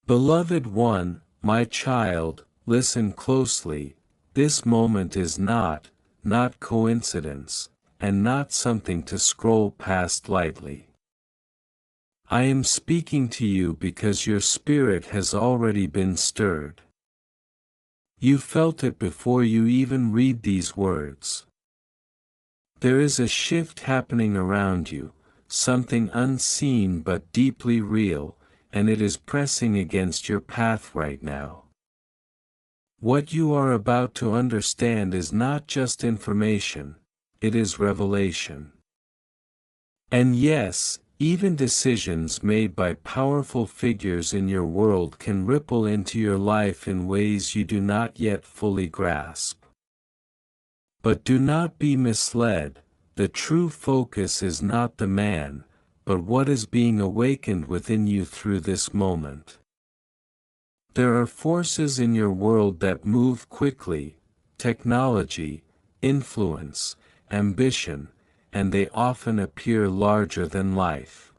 Beloved one, my child, listen closely. This moment is not coincidence, and not something to scroll past lightly. I am speaking to you because your spirit has already been stirred. You felt it before you even read these words. There is a shift happening around you, something unseen but deeply real, and it is pressing against your path right now. What you are about to understand is not just information, it is revelation. And yes, even decisions made by powerful figures in your world can ripple into your life in ways you do not yet fully grasp. But do not be misled, the true focus is not the man, but what is being awakened within you through this moment. There are forces in your world that move quickly: technology, influence, ambition, and they often appear larger than life.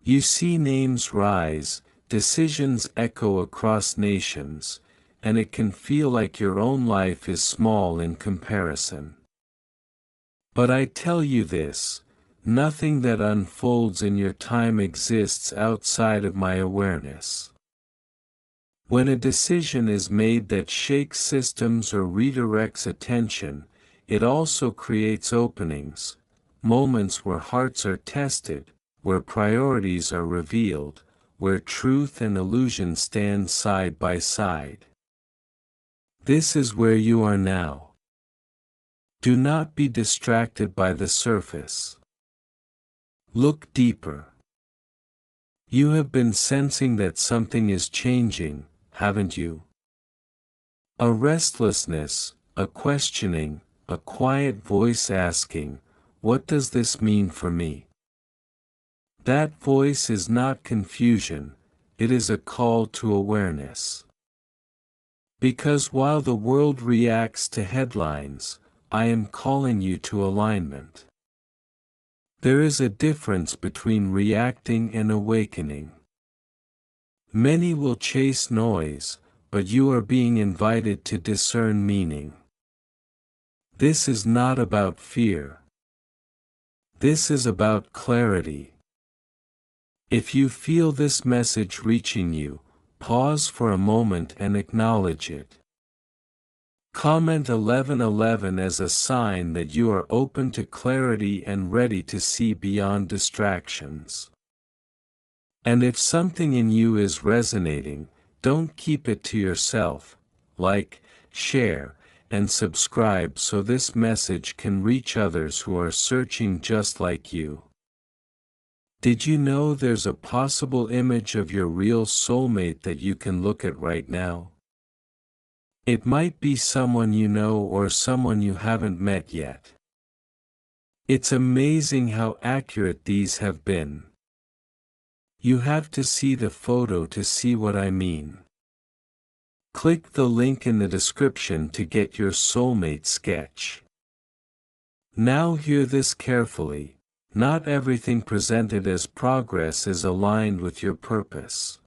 You see names rise, decisions echo across nations, and it can feel like your own life is small in comparison. But I tell you this, nothing that unfolds in your time exists outside of my awareness. When a decision is made that shakes systems or redirects attention, it also creates openings, moments where hearts are tested, where priorities are revealed, where truth and illusion stand side by side. This is where you are now. Do not be distracted by the surface. Look deeper. You have been sensing that something is changing, haven't you? A restlessness, a questioning, a quiet voice asking, "What does this mean for me?" That voice is not confusion, it is a call to awareness. Because while the world reacts to headlines, I am calling you to alignment. There is a difference between reacting and awakening. Many will chase noise, but you are being invited to discern meaning. This is not about fear. This is about clarity. If you feel this message reaching you, pause for a moment and acknowledge it. Comment 1111 as a sign that you are open to clarity and ready to see beyond distractions. And if something in you is resonating, don't keep it to yourself. Like, share, and subscribe so this message can reach others who are searching just like you. Did you know there's a possible image of your real soulmate that you can look at right now? It might be someone you know or someone you haven't met yet. It's amazing how accurate these have been. You have to see the photo to see what I mean. Click the link in the description to get your soulmate sketch. Now hear this carefully, not everything presented as progress is aligned with your purpose.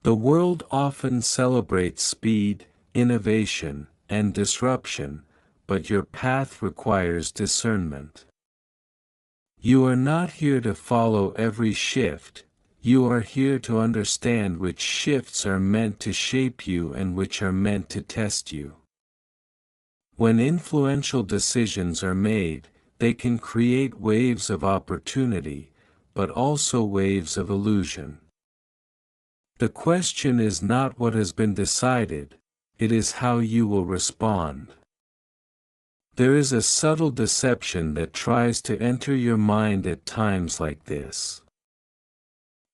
The world often celebrates speed, innovation, and disruption, but your path requires discernment. You are not here to follow every shift, you are here to understand which shifts are meant to shape you and which are meant to test you. When influential decisions are made, they can create waves of opportunity, but also waves of illusion. The question is not what has been decided, it is how you will respond. There is a subtle deception that tries to enter your mind at times like this.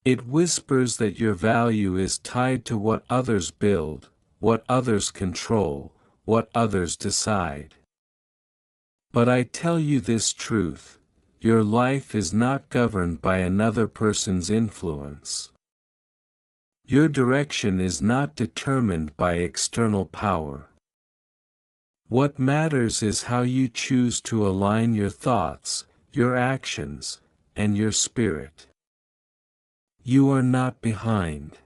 It whispers that your value is tied to what others build, what others control, what others decide. But I tell you this truth, your life is not governed by another person's influence. Your direction is not determined by external power. What matters is how you choose to align your thoughts, your actions, and your spirit. You are not behind.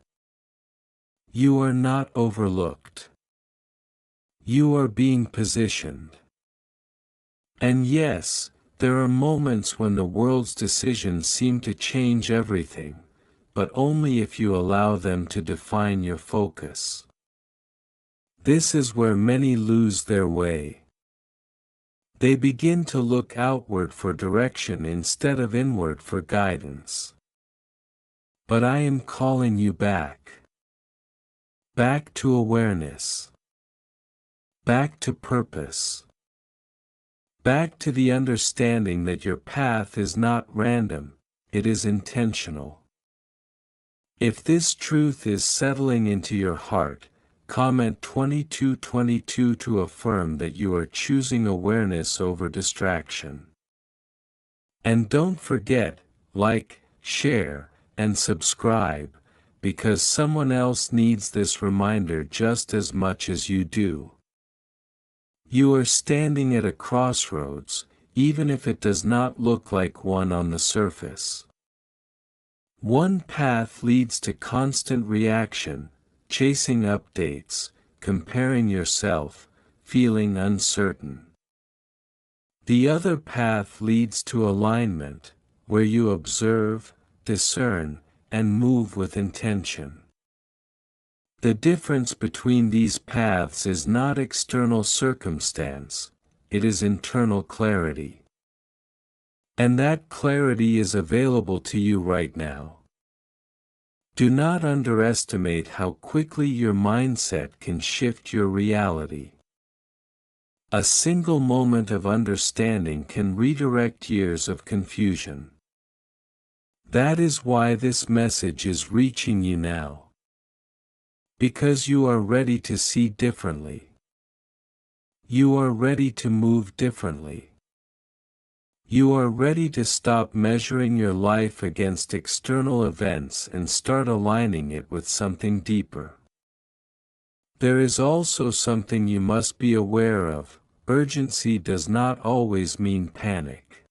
You are not overlooked. You are being positioned. And yes, there are moments when the world's decisions seem to change everything, but only if you allow them to define your focus. This is where many lose their way. They begin to look outward for direction instead of inward for guidance. But I am calling you back. Back to awareness. Back to purpose. Back to the understanding that your path is not random, it is intentional. If this truth is settling into your heart, comment 2222 to affirm that you are choosing awareness over distraction. And don't forget, like, share, and subscribe, because someone else needs this reminder just as much as you do. You are standing at a crossroads, even if it does not look like one on the surface. One path leads to constant reaction, chasing updates, comparing yourself, feeling uncertain. The other path leads to alignment, where you observe, discern, and move with intention. The difference between these paths is not external circumstance, it is internal clarity. And that clarity is available to you right now. Do not underestimate how quickly your mindset can shift your reality. A single moment of understanding can redirect years of confusion. That is why this message is reaching you now. Because you are ready to see differently. You are ready to move differently. You are ready to stop measuring your life against external events and start aligning it with something deeper. There is also something you must be aware of: urgency does not always mean panic.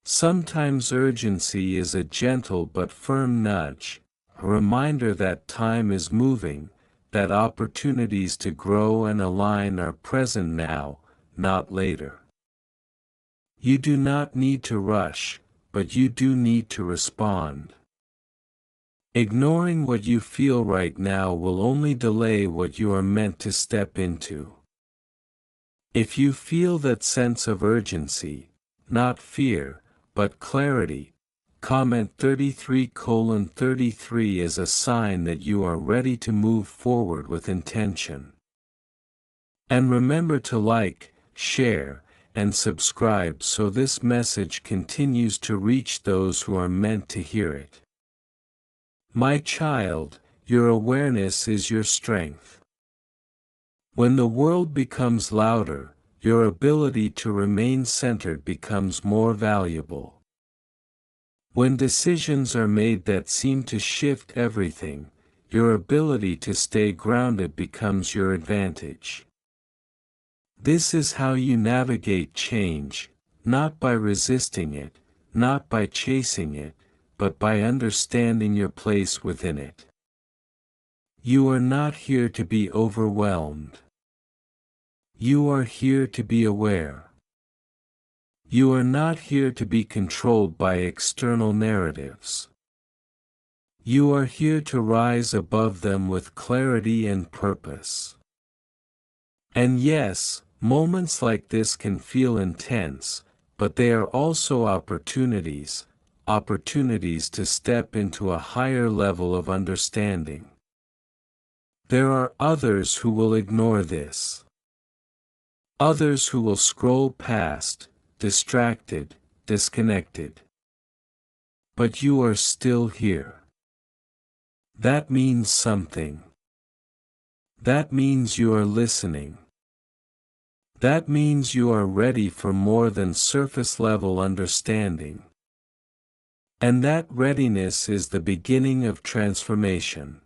Sometimes urgency is a gentle but firm nudge, a reminder that time is moving, that opportunities to grow and align are present now, not later. You do not need to rush, but you do need to respond. Ignoring what you feel right now will only delay what you are meant to step into. If you feel that sense of urgency, not fear, but clarity, comment 33:33 as a sign that you are ready to move forward with intention. And remember to like, share, and subscribe so this message continues to reach those who are meant to hear it. My child, your awareness is your strength. When the world becomes louder, your ability to remain centered becomes more valuable. When decisions are made that seem to shift everything, your ability to stay grounded becomes your advantage. This is how you navigate change, not by resisting it, not by chasing it, but by understanding your place within it. You are not here to be overwhelmed. You are here to be aware. You are not here to be controlled by external narratives. You are here to rise above them with clarity and purpose. And yes, moments like this can feel intense, but they are also opportunities to step into a higher level of understanding. There are others who will ignore this. Others who will scroll past, distracted, disconnected. But you are still here. That means something. That means you are listening. That means you are ready for more than surface-level understanding. And that readiness is the beginning of transformation.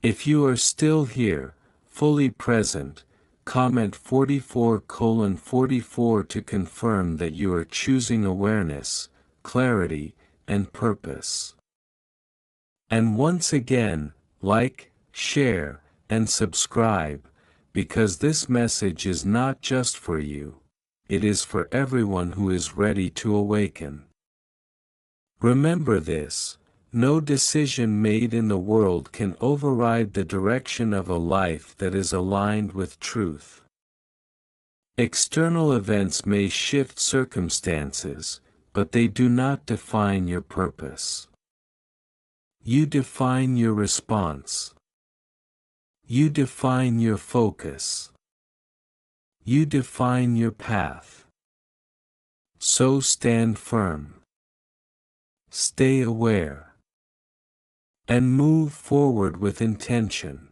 If you are still here, fully present, comment 44:44 to confirm that you are choosing awareness, clarity, and purpose. And once again, like, share, and subscribe, because this message is not just for you, it is for everyone who is ready to awaken. Remember this: no decision made in the world can override the direction of a life that is aligned with truth. External events may shift circumstances, but they do not define your purpose. You define your response. You define your focus. You define your path. So stand firm. Stay aware. And move forward with intention.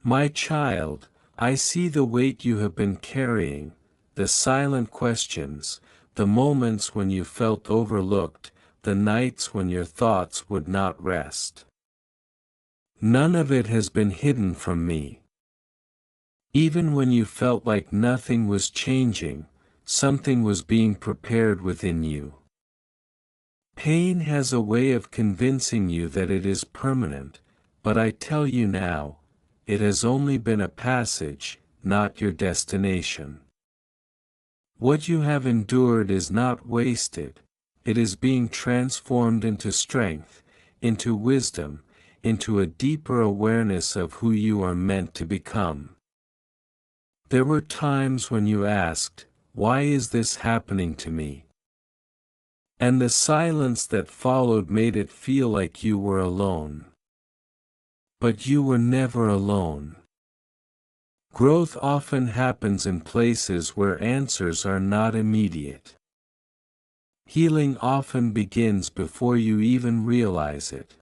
My child, I see the weight you have been carrying, the silent questions, the moments when you felt overlooked, the nights when your thoughts would not rest. None of it has been hidden from me. Even when you felt like nothing was changing, something was being prepared within you. Pain has a way of convincing you that it is permanent, but I tell you now, it has only been a passage, not your destination. What you have endured is not wasted, it is being transformed into strength, into wisdom, into a deeper awareness of who you are meant to become. There were times when you asked, "Why is this happening to me?" And the silence that followed made it feel like you were alone. But you were never alone. Growth often happens in places where answers are not immediate. Healing often begins before you even realize it.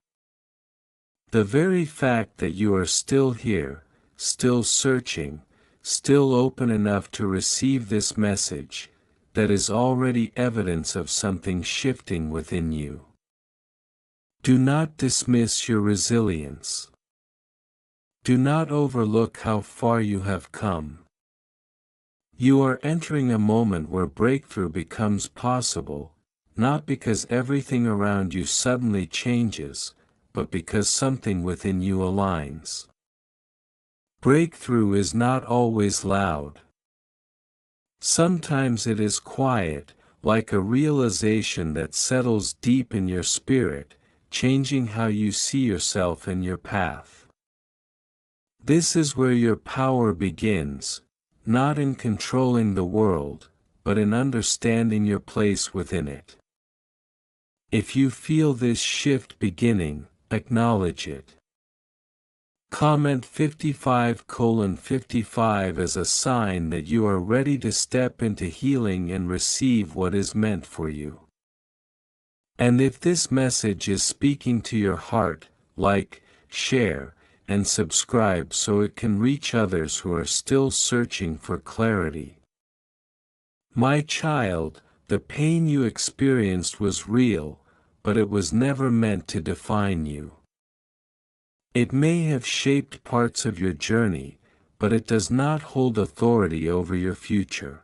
The very fact that you are still here, still searching, still open enough to receive this message, that is already evidence of something shifting within you. Do not dismiss your resilience. Do not overlook how far you have come. You are entering a moment where breakthrough becomes possible, not because everything around you suddenly changes, but because something within you aligns. Breakthrough is not always loud. Sometimes it is quiet, like a realization that settles deep in your spirit, changing how you see yourself and your path. This is where your power begins, not in controlling the world, but in understanding your place within it. If you feel this shift beginning, acknowledge it. Comment 55:55 as a sign that you are ready to step into healing and receive what is meant for you. And if this message is speaking to your heart, like, share, and subscribe so it can reach others who are still searching for clarity. My child, the pain you experienced was real, but it was never meant to define you. It may have shaped parts of your journey, but it does not hold authority over your future.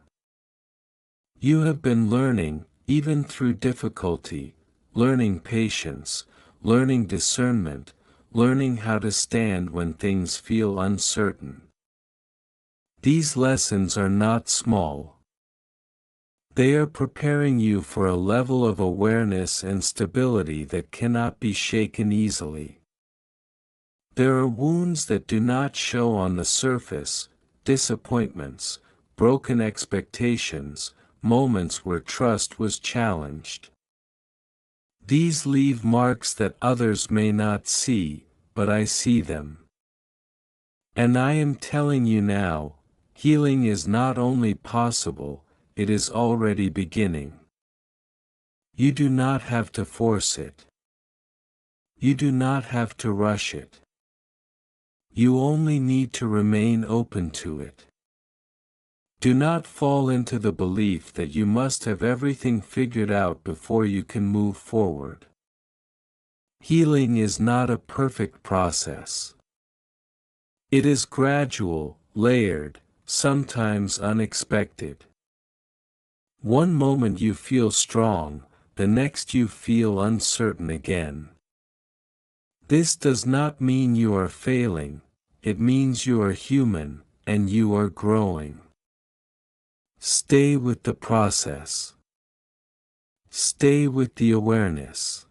You have been learning, even through difficulty, learning patience, learning discernment, learning how to stand when things feel uncertain. These lessons are not small. They are preparing you for a level of awareness and stability that cannot be shaken easily. There are wounds that do not show on the surface, disappointments, broken expectations, moments where trust was challenged. These leave marks that others may not see, but I see them. And I am telling you now, healing is not only possible, it is already beginning. You do not have to force it. You do not have to rush it. You only need to remain open to it. Do not fall into the belief that you must have everything figured out before you can move forward. Healing is not a perfect process. It is gradual, layered, sometimes unexpected. One moment you feel strong, the next you feel uncertain again. This does not mean you are failing, it means you are human, and you are growing. Stay with the process. Stay with the awareness.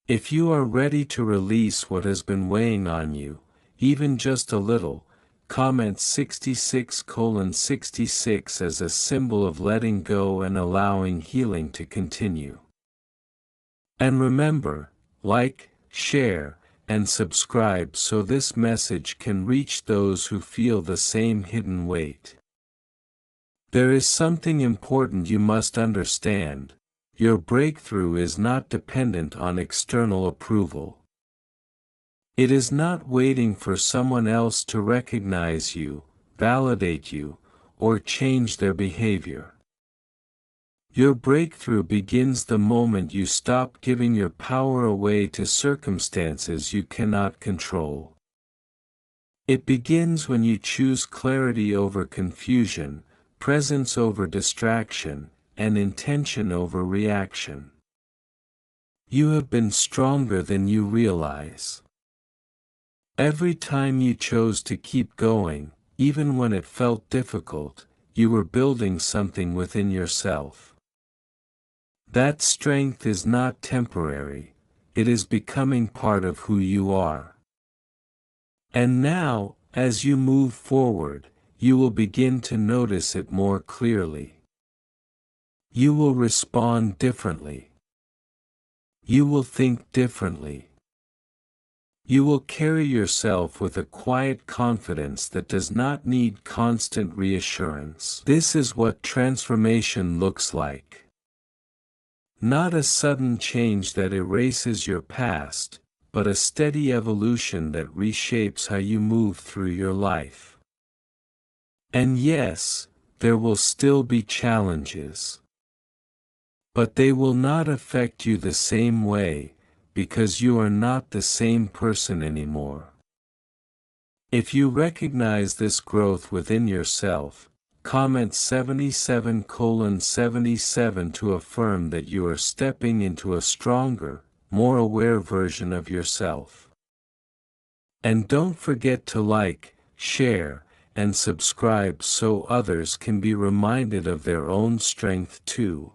If you are ready to release what has been weighing on you, even just a little, comment 66:66 as a symbol of letting go and allowing healing to continue. And remember, like, share, and subscribe so this message can reach those who feel the same hidden weight. There is something important you must understand. Your breakthrough is not dependent on external approval. It is not waiting for someone else to recognize you, validate you, or change their behavior. Your breakthrough begins the moment you stop giving your power away to circumstances you cannot control. It begins when you choose clarity over confusion, presence over distraction, and intention over reaction. You have been stronger than you realize. Every time you chose to keep going, even when it felt difficult, you were building something within yourself. That strength is not temporary, it is becoming part of who you are. And now, as you move forward, you will begin to notice it more clearly. You will respond differently. You will think differently. You will carry yourself with a quiet confidence that does not need constant reassurance. This is what transformation looks like. Not a sudden change that erases your past, but a steady evolution that reshapes how you move through your life. And yes, there will still be challenges. But they will not affect you the same way, because you are not the same person anymore. If you recognize this growth within yourself, comment 77:77 to affirm that you are stepping into a stronger, more aware version of yourself. And don't forget to like, share, and subscribe so others can be reminded of their own strength too.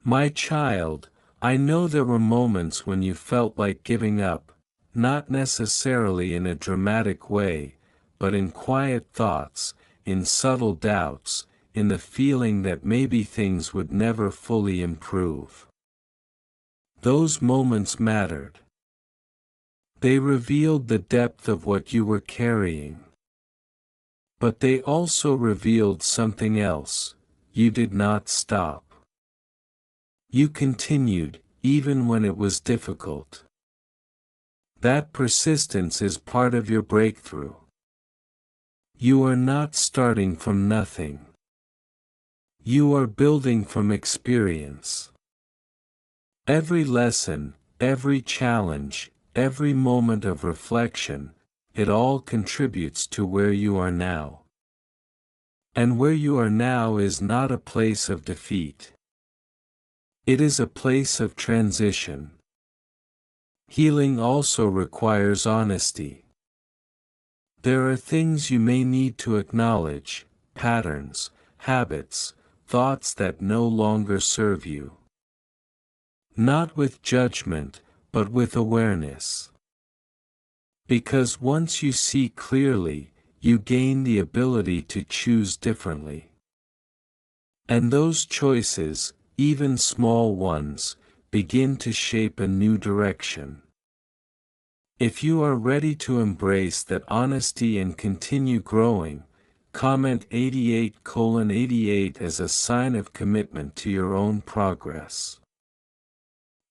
My child, I know there were moments when you felt like giving up, not necessarily in a dramatic way, but in quiet thoughts, in subtle doubts, in the feeling that maybe things would never fully improve. Those moments mattered. They revealed the depth of what you were carrying. But they also revealed something else: you did not stop. You continued, even when it was difficult. That persistence is part of your breakthrough. You are not starting from nothing. You are building from experience. Every lesson, every challenge, every moment of reflection, it all contributes to where you are now. And where you are now is not a place of defeat. It is a place of transition. Healing also requires honesty. There are things you may need to acknowledge, patterns, habits, thoughts that no longer serve you. Not with judgment, but with awareness. Because once you see clearly, you gain the ability to choose differently. And those choices, even small ones, begin to shape a new direction. If you are ready to embrace that honesty and continue growing, comment 88:88 as a sign of commitment to your own progress.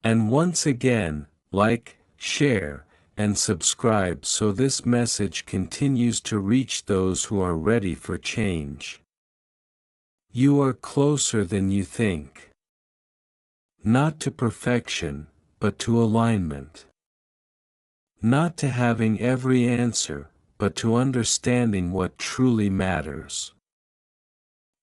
And once again, like, share, and subscribe so this message continues to reach those who are ready for change. You are closer than you think. Not to perfection, but to alignment. Not to having every answer, but to understanding what truly matters.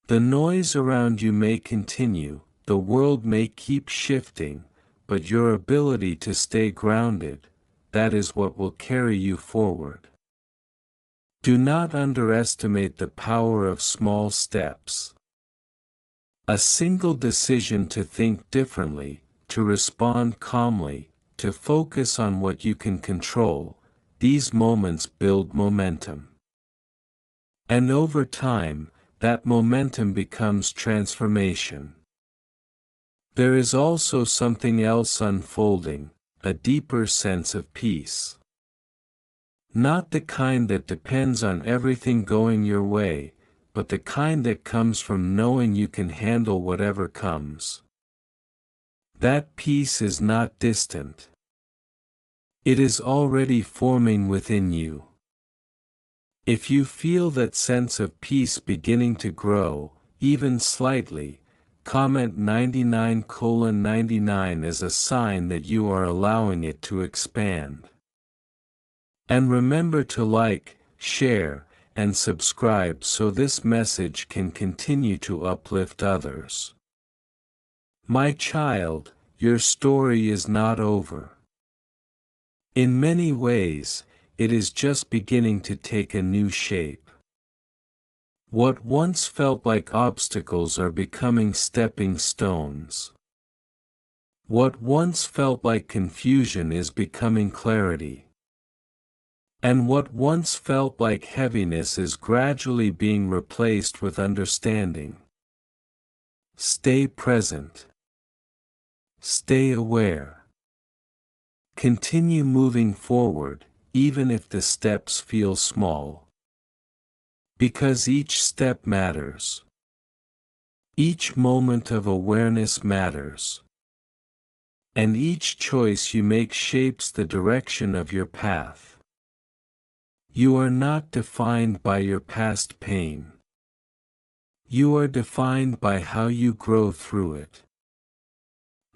The noise around you may continue, the world may keep shifting, but your ability to stay grounded, that is what will carry you forward. Do not underestimate the power of small steps. A single decision to think differently, to respond calmly, to focus on what you can control, these moments build momentum. And over time, that momentum becomes transformation. There is also something else unfolding, a deeper sense of peace. Not the kind that depends on everything going your way, but the kind that comes from knowing you can handle whatever comes. That peace is not distant. It is already forming within you. If you feel that sense of peace beginning to grow, even slightly, comment 99:99 as a sign that you are allowing it to expand. And remember to like, share, and subscribe so this message can continue to uplift others. My child, your story is not over. In many ways, it is just beginning to take a new shape. What once felt like obstacles are becoming stepping stones. What once felt like confusion is becoming clarity. And what once felt like heaviness is gradually being replaced with understanding. Stay present. Stay aware. Continue moving forward, even if the steps feel small. Because each step matters. Each moment of awareness matters. And each choice you make shapes the direction of your path. You are not defined by your past pain. You are defined by how you grow through it.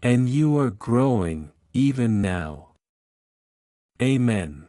And you are growing, even now. Amen.